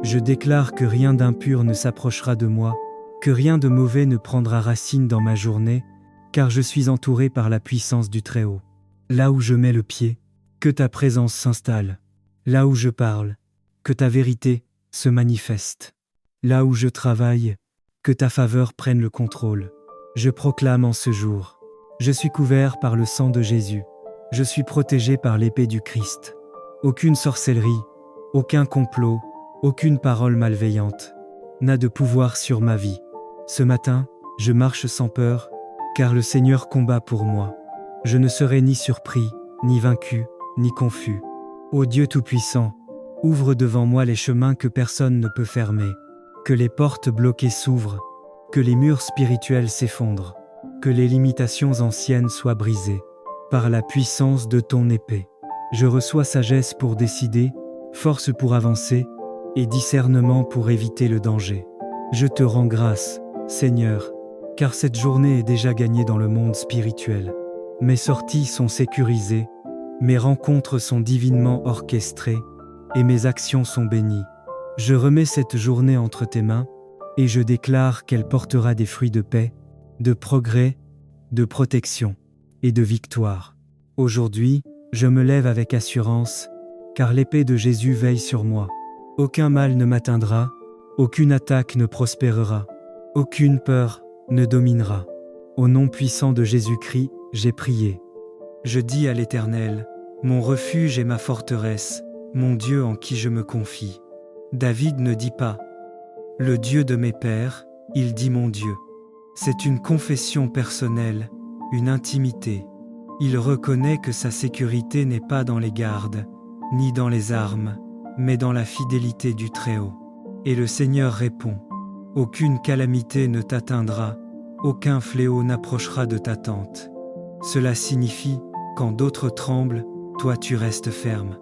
Je déclare que rien d'impur ne s'approchera de moi, que rien de mauvais ne prendra racine dans ma journée, car je suis entouré par la puissance du Très-Haut. Là où je mets le pied, que ta présence s'installe. Là où je parle, que ta vérité se manifeste. Là où je travaille, que ta faveur prenne le contrôle. Je proclame en ce jour: je suis couvert par le sang de Jésus. Je suis protégé par l'épée du Christ. Aucune sorcellerie, aucun complot, aucune parole malveillante n'a de pouvoir sur ma vie. Ce matin, je marche sans peur, car le Seigneur combat pour moi. Je ne serai ni surpris, ni vaincu, ni confus. Ô Dieu Tout-Puissant, ouvre devant moi les chemins que personne ne peut fermer. Que les portes bloquées s'ouvrent, que les murs spirituels s'effondrent, que les limitations anciennes soient brisées. Par la puissance de ton épée, je reçois sagesse pour décider, force pour avancer, et discernement pour éviter le danger. Je te rends grâce, Seigneur, car cette journée est déjà gagnée dans le monde spirituel. Mes sorties sont sécurisées, mes rencontres sont divinement orchestrées, et mes actions sont bénies. Je remets cette journée entre tes mains, et je déclare qu'elle portera des fruits de paix, de progrès, de protection et de victoire. Aujourd'hui, je me lève avec assurance, car l'épée de Jésus veille sur moi. Aucun mal ne m'atteindra, aucune attaque ne prospérera, aucune peur ne dominera. Au nom puissant de Jésus-Christ, j'ai prié. Je dis à l'Éternel, mon refuge et ma forteresse, mon Dieu en qui je me confie. David ne dit pas « le Dieu de mes pères », il dit « mon Dieu ». C'est une confession personnelle, une intimité. Il reconnaît que sa sécurité n'est pas dans les gardes, ni dans les armes, mais dans la fidélité du Très-Haut. Et le Seigneur répond « aucune calamité ne t'atteindra, aucun fléau n'approchera de ta tente ». Cela signifie, quand d'autres tremblent, toi tu restes ferme.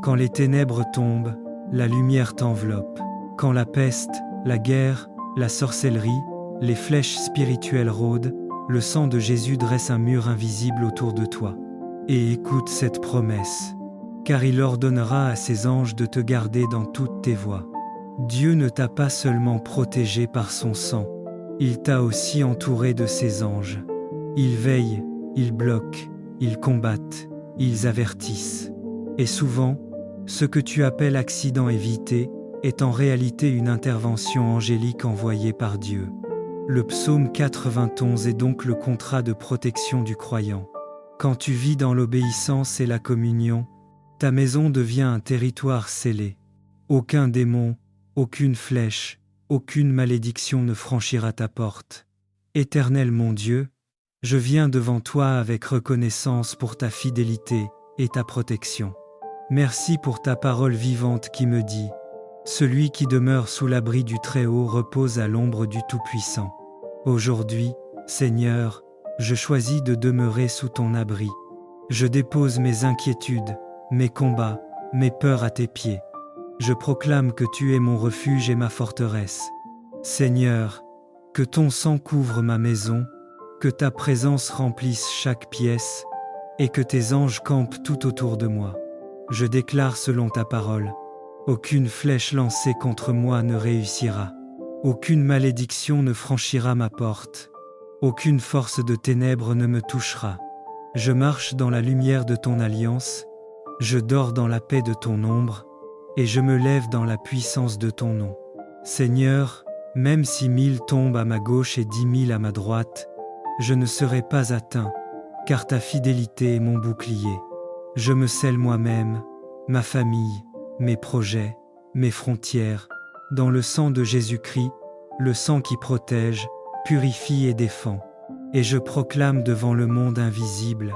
Quand les ténèbres tombent, la lumière t'enveloppe. Quand la peste, la guerre, la sorcellerie, les flèches spirituelles rôdent, le sang de Jésus dresse un mur invisible autour de toi. Et écoute cette promesse, car il ordonnera à ses anges de te garder dans toutes tes voies. Dieu ne t'a pas seulement protégé par son sang, il t'a aussi entouré de ses anges. Ils veillent, ils bloquent, ils combattent, ils avertissent. Et souvent, ce que tu appelles accident évité est en réalité une intervention angélique envoyée par Dieu. Le psaume 91 est donc le contrat de protection du croyant. Quand tu vis dans l'obéissance et la communion, ta maison devient un territoire scellé. Aucun démon, aucune flèche, aucune malédiction ne franchira ta porte. Éternel mon Dieu, je viens devant toi avec reconnaissance pour ta fidélité et ta protection. Merci pour ta parole vivante qui me dit « Celui qui demeure sous l'abri du Très-Haut repose à l'ombre du Tout-Puissant ». Aujourd'hui, Seigneur, je choisis de demeurer sous ton abri. Je dépose mes inquiétudes, mes combats, mes peurs à tes pieds. Je proclame que tu es mon refuge et ma forteresse. Seigneur, que ton sang couvre ma maison, que ta présence remplisse chaque pièce, et que tes anges campent tout autour de moi. Je déclare selon ta parole, aucune flèche lancée contre moi ne réussira. Aucune malédiction ne franchira ma porte. Aucune force de ténèbres ne me touchera. Je marche dans la lumière de ton alliance, je dors dans la paix de ton ombre, et je me lève dans la puissance de ton nom. Seigneur, même si 1000 tombent à ma gauche et 10 000 à ma droite, je ne serai pas atteint, car ta fidélité est mon bouclier. Je me scelle moi-même, ma famille, mes projets, mes frontières, dans le sang de Jésus-Christ, le sang qui protège, purifie et défend. Et je proclame devant le monde invisible,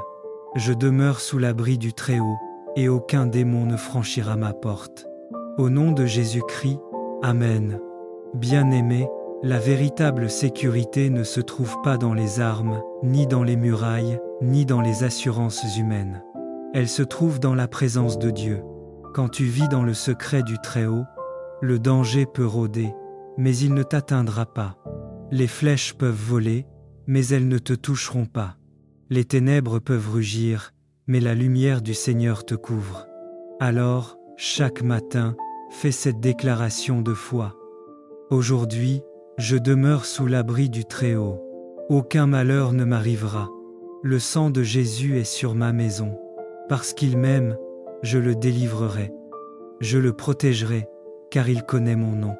je demeure sous l'abri du Très-Haut, et aucun démon ne franchira ma porte. Au nom de Jésus-Christ, Amen. Bien-aimés, la véritable sécurité ne se trouve pas dans les armes, ni dans les murailles, ni dans les assurances humaines. Elle se trouve dans la présence de Dieu. Quand tu vis dans le secret du Très-Haut, le danger peut rôder, mais il ne t'atteindra pas. Les flèches peuvent voler, mais elles ne te toucheront pas. Les ténèbres peuvent rugir, mais la lumière du Seigneur te couvre. Alors, chaque matin, fais cette déclaration de foi. Aujourd'hui, je demeure sous l'abri du Très-Haut. Aucun malheur ne m'arrivera. Le sang de Jésus est sur ma maison. Parce qu'il m'aime, je le délivrerai. Je le protégerai, car il connaît mon nom.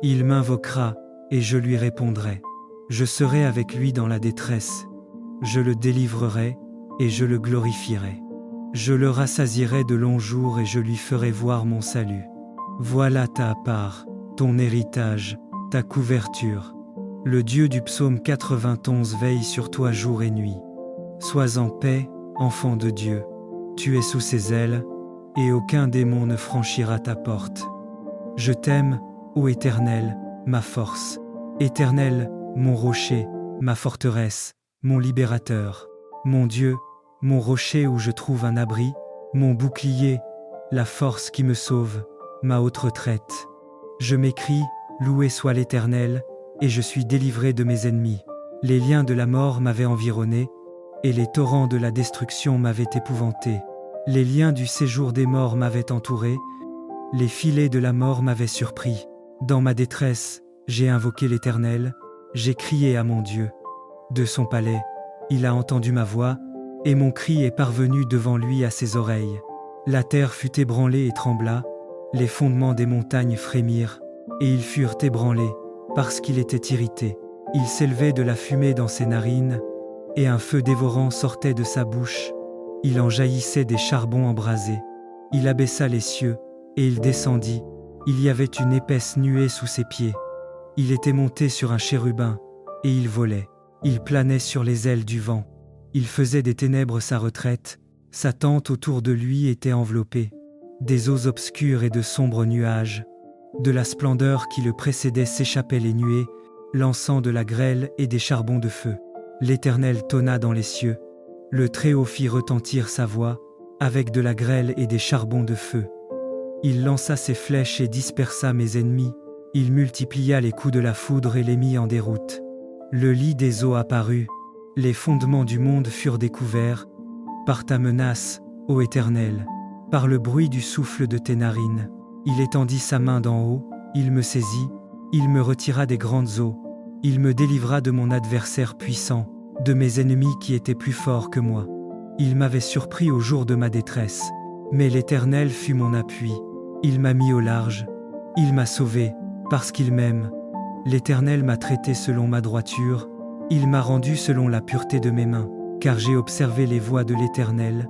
Il m'invoquera, et je lui répondrai. Je serai avec lui dans la détresse. Je le délivrerai, et je le glorifierai. Je le rassasierai de longs jours et je lui ferai voir mon salut. Voilà ta part, ton héritage, ta couverture. Le Dieu du psaume 91 veille sur toi jour et nuit. Sois en paix, enfant de Dieu. Tu es sous ses ailes, et aucun démon ne franchira ta porte. Je t'aime, ô Éternel, ma force. Éternel, mon rocher, ma forteresse, mon libérateur. Mon Dieu, mon rocher où je trouve un abri, mon bouclier, la force qui me sauve, ma haute retraite. Je m'écrie, loué soit l'Éternel, et je suis délivré de mes ennemis. Les liens de la mort m'avaient environné, et les torrents de la destruction m'avaient épouvanté. Les liens du séjour des morts m'avaient entouré, les filets de la mort m'avaient surpris. Dans ma détresse, j'ai invoqué l'Éternel, j'ai crié à mon Dieu. De son palais, il a entendu ma voix, et mon cri est parvenu devant lui à ses oreilles. La terre fut ébranlée et trembla, les fondements des montagnes frémirent, et ils furent ébranlés, parce qu'il était irrité. Il s'élevait de la fumée dans ses narines, et un feu dévorant sortait de sa bouche. Il en jaillissait des charbons embrasés. Il abaissa les cieux, et il descendit. Il y avait une épaisse nuée sous ses pieds. Il était monté sur un chérubin, et il volait. Il planait sur les ailes du vent. Il faisait des ténèbres sa retraite. Sa tente autour de lui était enveloppée. Des eaux obscures et de sombres nuages. De la splendeur qui le précédait s'échappaient les nuées, lançant de la grêle et des charbons de feu. L'Éternel tonna dans les cieux. Le Très-Haut fit retentir sa voix, avec de la grêle et des charbons de feu. Il lança ses flèches et dispersa mes ennemis. Il multiplia les coups de la foudre et les mit en déroute. Le lit des eaux apparut. Les fondements du monde furent découverts. Par ta menace, ô Éternel, par le bruit du souffle de tes narines. Il étendit sa main d'en haut, il me saisit, il me retira des grandes eaux. Il me délivra de mon adversaire puissant, de mes ennemis qui étaient plus forts que moi. Il m'avait surpris au jour de ma détresse, mais l'Éternel fut mon appui. Il m'a mis au large, il m'a sauvé, parce qu'il m'aime. L'Éternel m'a traité selon ma droiture, il m'a rendu selon la pureté de mes mains, car j'ai observé les voies de l'Éternel,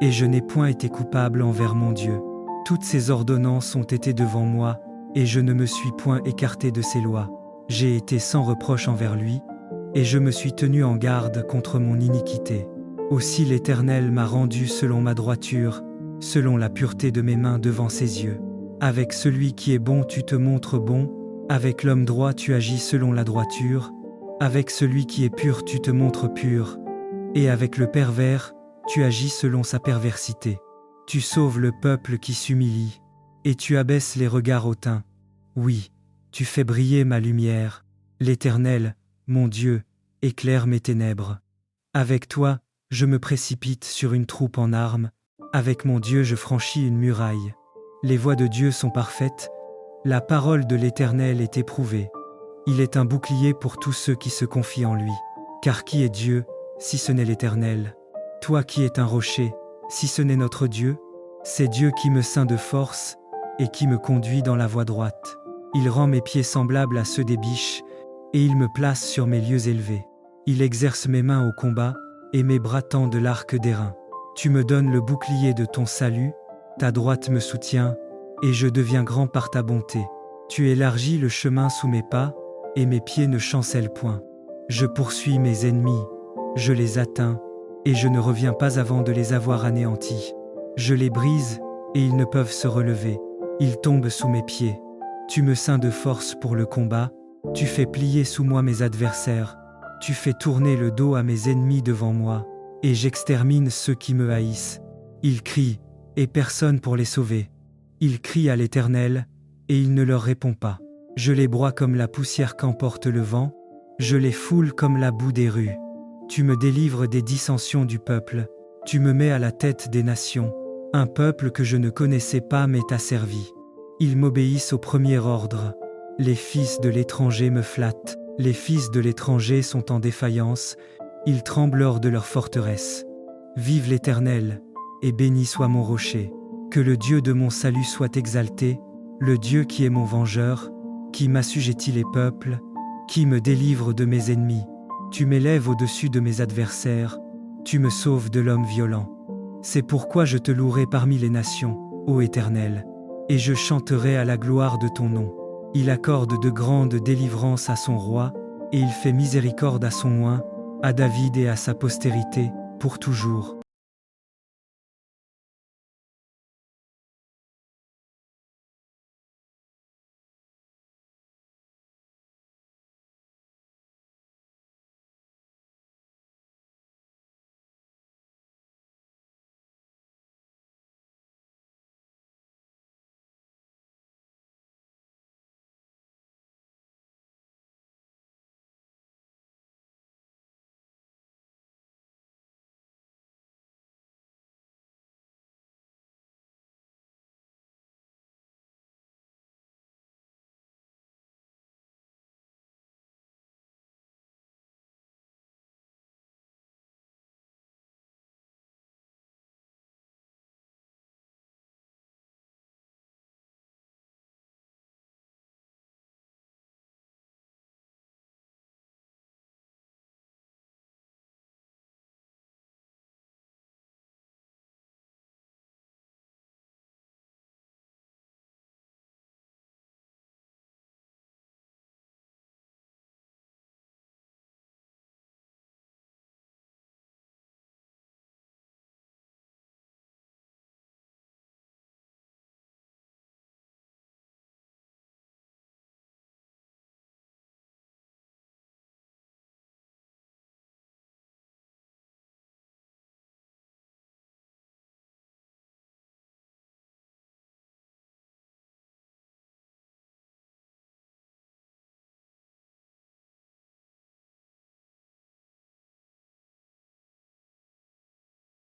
et je n'ai point été coupable envers mon Dieu. Toutes ses ordonnances ont été devant moi, et je ne me suis point écarté de ses lois. J'ai été sans reproche envers lui, et je me suis tenu en garde contre mon iniquité. Aussi l'Éternel m'a rendu selon ma droiture, selon la pureté de mes mains devant ses yeux. Avec celui qui est bon tu te montres bon, avec l'homme droit tu agis selon la droiture, avec celui qui est pur tu te montres pur, et avec le pervers tu agis selon sa perversité. Tu sauves le peuple qui s'humilie, et tu abaisses les regards hautains. Oui, tu fais briller ma lumière. L'Éternel, mon Dieu, éclaire mes ténèbres. Avec toi, je me précipite sur une troupe en armes. Avec mon Dieu, je franchis une muraille. Les voies de Dieu sont parfaites. La parole de l'Éternel est éprouvée. Il est un bouclier pour tous ceux qui se confient en lui. Car qui est Dieu, si ce n'est l'Éternel? Toi qui es un rocher, si ce n'est notre Dieu? C'est Dieu qui me ceint de force et qui me conduit dans la voie droite. Il rend mes pieds semblables à ceux des biches, et il me place sur mes lieux élevés. Il exerce mes mains au combat, et mes bras tendent l'arc d'airain. Tu me donnes le bouclier de ton salut, ta droite me soutient, et je deviens grand par ta bonté. Tu élargis le chemin sous mes pas, et mes pieds ne chancellent point. Je poursuis mes ennemis, je les atteins, et je ne reviens pas avant de les avoir anéantis. Je les brise, et ils ne peuvent se relever. Ils tombent sous mes pieds. Tu me ceins de force pour le combat, tu fais plier sous moi mes adversaires, tu fais tourner le dos à mes ennemis devant moi, et j'extermine ceux qui me haïssent. Ils crient, et personne pour les sauver. Ils crient à l'Éternel, et il ne leur répond pas. Je les broie comme la poussière qu'emporte le vent, je les foule comme la boue des rues. Tu me délivres des dissensions du peuple, tu me mets à la tête des nations. Un peuple que je ne connaissais pas m'est asservi. Ils m'obéissent au premier ordre. Les fils de l'étranger me flattent. Les fils de l'étranger sont en défaillance. Ils tremblent hors de leur forteresse. Vive l'Éternel, et béni soit mon rocher. Que le Dieu de mon salut soit exalté, le Dieu qui est mon vengeur, qui m'assujettit les peuples, qui me délivre de mes ennemis. Tu m'élèves au-dessus de mes adversaires, tu me sauves de l'homme violent. C'est pourquoi je te louerai parmi les nations, ô Éternel, et je chanterai à la gloire de ton nom. Il accorde de grandes délivrances à son roi, et il fait miséricorde à son oint, à David et à sa postérité, pour toujours.